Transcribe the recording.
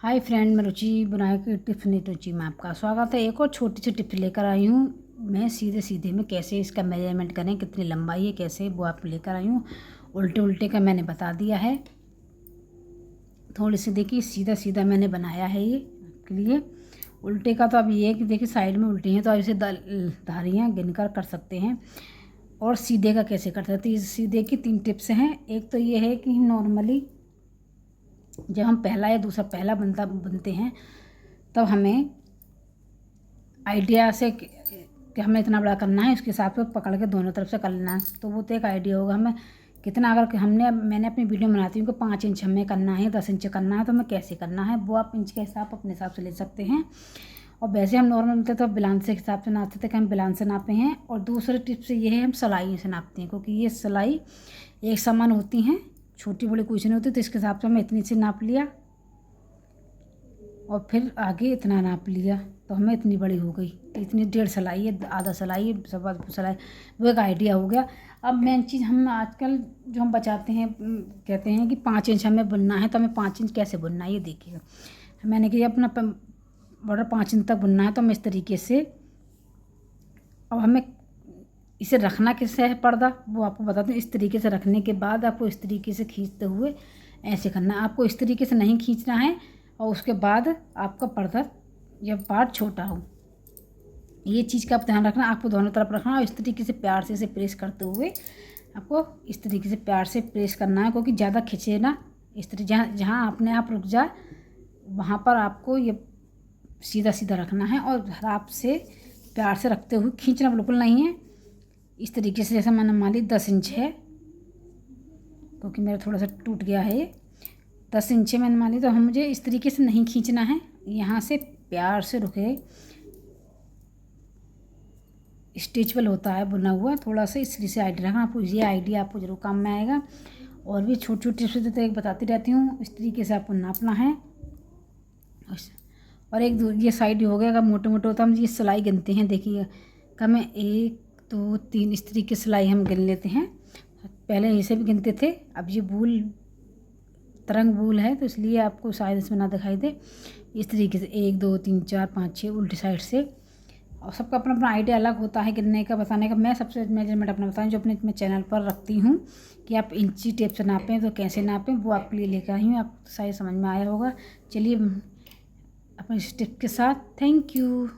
Hi friend, मैं रुचि बुनाई की टिप्स नहीं रुचि में आपका स्वागत है। एक और छोटी सी टिप्स लेकर आई हूँ मैं। सीधे सीधे में कैसे इसका मेजरमेंट करें, कितनी लंबाई है, कैसे वो आप लेकर आई हूँ। उल्टे उल्टे का मैंने बता दिया है। थोड़ी सी देखिए, सीधा सीधा मैंने बनाया है ये आपके लिए। उल्टे का तो अब ये है कि देखिए साइड में उल्टी हैं तो आप इसे धारियाँ गिनकर कर सकते हैं। और सीधे का कैसे कर सकते हैं, सीधे की 3 टिप्स हैं। एक तो ये है कि नॉर्मली जब हम पहला या दूसरा पहला बनते हैं तब हमें आइडिया से कि हमें इतना बड़ा करना है, उसके हिसाब से पकड़ के दोनों तरफ से कर लेना है। तो वो तो एक आइडिया होगा हमें कितना। अगर मैंने अपनी वीडियो बनाती हूँ कि 5 इंच हमें करना है, 10 इंच करना है, तो हमें कैसे करना है वो आप इंच के हिसाब अपने हिसाब से ले सकते हैं। और वैसे हम नॉर्मल थे तो बिलान से हिसाब से नापते थे कि हम बिलान से नापे हैं। और दूसरे टिप से ये है, हम सिलाई से नापते हैं क्योंकि ये सिलाई एक समान होती हैं, छोटी बड़ी कुछ नहीं होती। तो इसके हिसाब से हमें इतनी से नाप लिया और फिर आगे इतना नाप लिया तो हमें इतनी बड़ी हो गई। इतनी 1.5 सिलाई है, आधा सिलाई है, सवा सिलाई, वो एक आइडिया हो गया। अब मेन चीज़ हम आजकल जो हम बचाते हैं, कहते हैं कि 5 इंच हमें बुनना है तो हमें 5 इंच कैसे बुनना है ये देखिएगा। मैंने कि अपना बॉर्डर 5 इंच तक बुनना है तो हम इस तरीके से, अब हमें इसे रखना कैसे है पर्दा वो आपको बताते हैं। इस तरीके से रखने के बाद आपको इस तरीके से खींचते हुए ऐसे करना है। आपको इस तरीके से नहीं खींचना है और उसके बाद आपका पर्दा या पार्ट छोटा हो, ये चीज़ का आप ध्यान रखना। आपको दोनों तरफ रखना और इस तरीके से प्यार से इसे प्रेस करते हुए आपको इस तरीके से प्यार से प्रेस करना है, क्योंकि ज़्यादा खींचे ना। इस तरह जहाँ जहाँ अपने आप रुक जाए वहाँ पर आपको ये सीधा सीधा रखना है और आप से प्यार से रखते हुए खींचना बिल्कुल नहीं है। इस तरीके से जैसे मैंने मान ली 10 इंच है क्योंकि मेरा थोड़ा सा टूट गया है ये, 10 इंच मैंने मान ली। तो हम मुझे इस तरीके से नहीं खींचना है, यहाँ से प्यार से रुके। स्ट्रेचबल होता है बुना हुआ थोड़ा सा, इसलिए से आइडिया रखना। आपको ये आइडिया आपको जरूर काम में आएगा। और भी छोटी छोटी टिप्स तो एक बताती रहती हूँ। इस तरीके से आपको नापना है। और एक ये साइड हो गया, अगर मोटे मोटे होता है हम ये सिलाई गिनते हैं। देखिए कम है 1 2 3, इस तरीके से सिलाई हम गिन लेते हैं। पहले इसे भी गिनते थे, अब ये बूल तरंग बूल है तो इसलिए आपको शायद इसमें ना दिखाई दे। इस तरीके से 1 2 3 4 5 6 उल्टी साइड से। और सबका अपना अपना आइडिया अलग होता है गिनने का, बताने का। मैं सबसे मेजरमेंट अपना बताऊँ जो अपने चैनल पर रखती हूँ कि आप इंची टेप से नापें तो कैसे नापें, वो आपके लिए लेकर आई हूँ। आपको शायद समझ में आया होगा। चलिए अपने इस टिप के साथ, थैंक यू।